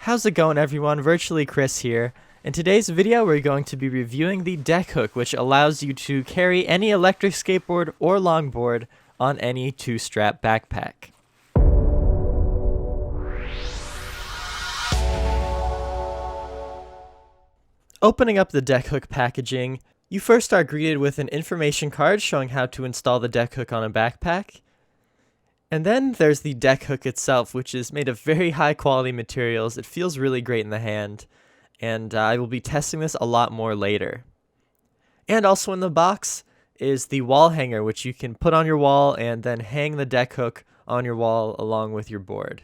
How's it going, everyone? Virtually Chris here. In today's video, we're going to be reviewing the deck hook, which allows you to carry any electric skateboard or longboard on any two-strap backpack. Opening up the deck hook packaging, you first are greeted with an information card showing how to install the deck hook on a backpack. And then there's the deck hook itself, which is made of very high quality materials. It feels really great in the hand, and I will be testing this a lot more later. And also in the box is the wall hanger, which you can put on your wall and then hang the deck hook on your wall along with your board.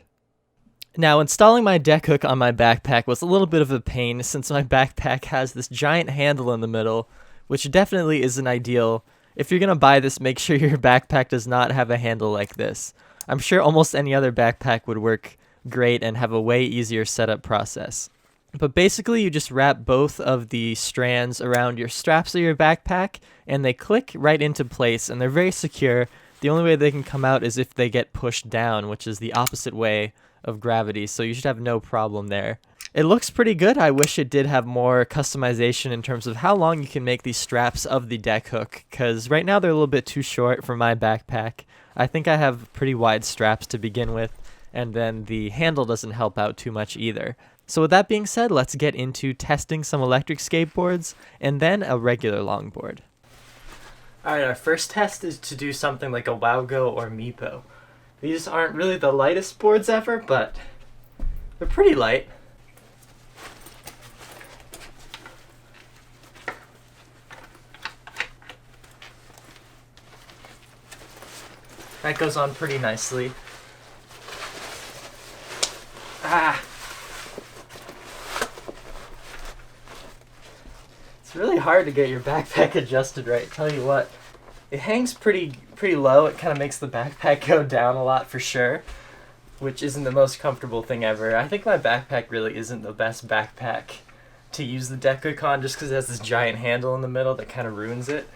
Now, installing my deck hook on my backpack was a little bit of a pain since my backpack has this giant handle in the middle, which definitely isn't ideal. If you're going to buy this, make sure your backpack does not have a handle like this. I'm sure almost any other backpack would work great and have a way easier setup process. But basically, you just wrap both of the strands around your straps of your backpack, and they click right into place, and they're very secure. The only way they can come out is if they get pushed down, which is the opposite way of gravity, so you should have no problem there. It looks pretty good. I wish it did have more customization in terms of how long you can make these straps of the deck hook, because right now they're a little bit too short for my backpack. I think I have pretty wide straps to begin with, and then the handle doesn't help out too much either. So with that being said, let's get into testing some electric skateboards and then a regular longboard. Alright, our first test is to do something like a Wowgo or Meepo. These aren't really the lightest boards ever, but they're pretty light. That goes on pretty nicely. It's really hard to get your backpack adjusted right, tell you what. It hangs pretty low. It kind of makes the backpack go down a lot for sure, which isn't the most comfortable thing ever. I think my backpack really isn't the best backpack to use the deck hook on just because it has this giant handle in the middle that kind of ruins it.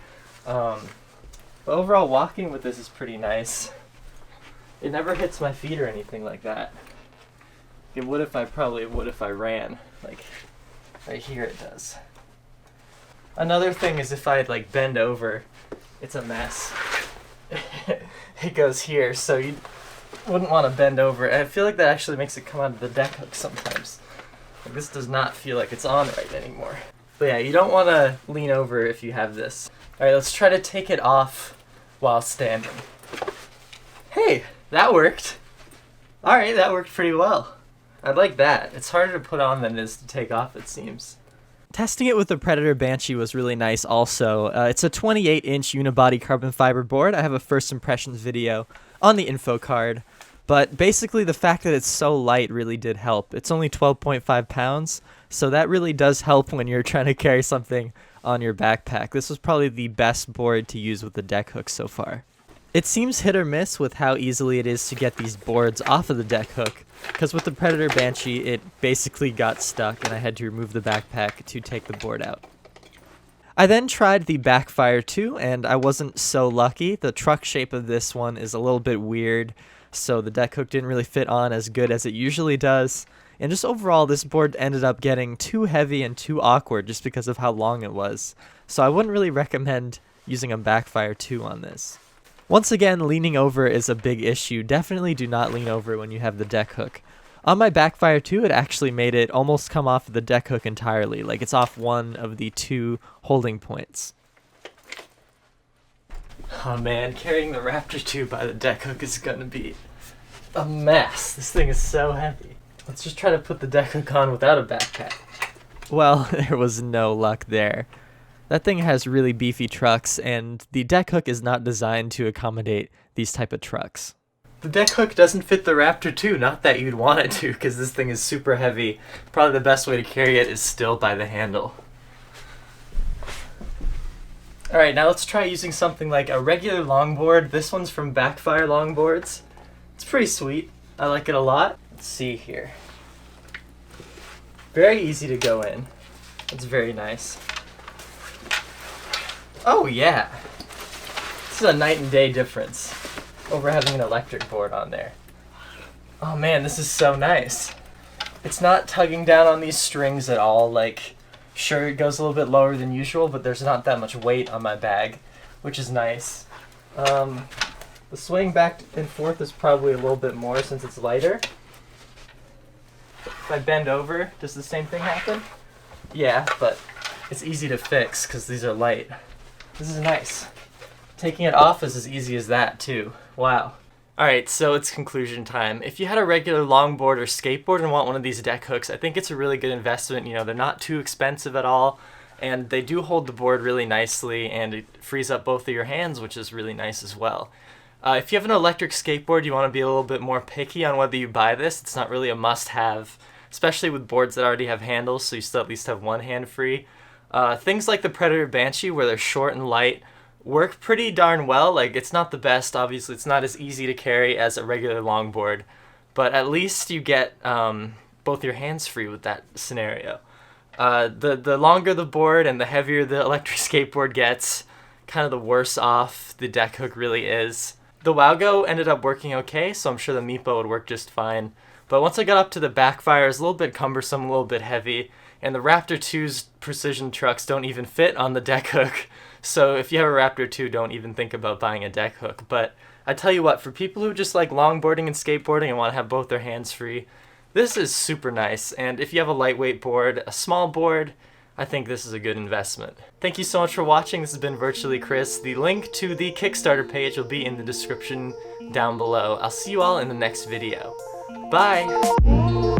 But overall, walking with this is pretty nice. It never hits my feet or anything like that. It would if I ran. Like, right here it does. Another thing is if I bend over, it's a mess. It goes here, so you wouldn't want to bend over. And I feel like that actually makes it come out of the deck hook sometimes. Like, this does not feel like it's on right anymore. But yeah, you don't want to lean over if you have this. Alright, let's try to take it off while standing. Hey, that worked. Alright, that worked pretty well. I like that. It's harder to put on than it is to take off, it seems. Testing it with the Predator Banshee was really nice also. It's a 28-inch unibody carbon fiber board. I have a first impressions video on the info card. But basically the fact that it's so light really did help. It's only 12.5 pounds, so that really does help when you're trying to carry something on your backpack. This was probably the best board to use with the deck hook so far. It seems hit or miss with how easily it is to get these boards off of the deck hook, because with the Predator Banshee it basically got stuck and I had to remove the backpack to take the board out. I then tried the Backfire 2 and I wasn't so lucky. The truck shape of this one is a little bit weird, so the deck hook didn't really fit on as good as it usually does. And just overall, this board ended up getting too heavy and too awkward just because of how long it was. So I wouldn't really recommend using a Backfire 2 on this. Once again, leaning over is a big issue. Definitely do not lean over when you have the deck hook. On my Backfire 2, it actually made it almost come off the deck hook entirely. Like, it's off one of the two holding points. Oh man, carrying the Raptor 2 by the deck hook is gonna be a mess. This thing is so heavy. Let's just try to put the deck hook on without a backpack. Well, there was no luck there. That thing has really beefy trucks, and the deck hook is not designed to accommodate these type of trucks. The deck hook doesn't fit the Raptor 2, not that you'd want it to, because this thing is super heavy. Probably the best way to carry it is still by the handle. Alright, now let's try using something like a regular longboard. This one's from Backfire Longboards. It's pretty sweet. I like it a lot. Let's see here. Very easy to go in. It's very nice. Oh yeah! This is a night and day difference over having an electric board on there. Oh man, this is so nice. It's not tugging down on these strings at all. Like, sure, it goes a little bit lower than usual, but there's not that much weight on my bag, which is nice. The swaying back and forth is probably a little bit more since it's lighter. If I bend over, does the same thing happen? Yeah, but it's easy to fix because these are light. This is nice. Taking it off is as easy as that, too. Wow. Alright, so it's conclusion time. If you had a regular longboard or skateboard and want one of these deck hooks, I think it's a really good investment. You know, they're not too expensive at all, and they do hold the board really nicely, and it frees up both of your hands, which is really nice as well. If you have an electric skateboard, you want to be a little bit more picky on whether you buy this. It's not really a must-have, especially with boards that already have handles, so you still at least have one hand free. Things like the Predator Banshee, where they're short and light, work pretty darn well. Like, it's not the best, obviously. It's not as easy to carry as a regular longboard, but at least you get both your hands free with that scenario. The longer the board and the heavier the electric skateboard gets, kind of the worse off the deck hook really is. The Wowgo ended up working okay, so I'm sure the Meepo would work just fine. But once I got up to the backfire, it's a little bit cumbersome, a little bit heavy, and the Raptor 2's precision trucks don't even fit on the deck hook. So if you have a Raptor 2, don't even think about buying a deck hook. But I tell you what, for people who just like longboarding and skateboarding and want to have both their hands free, this is super nice. And if you have a lightweight board, a small board, I think this is a good investment. Thank you so much for watching. This has been Virtually Chris. The link to the Kickstarter page will be in the description down below. I'll see you all in the next video. Bye!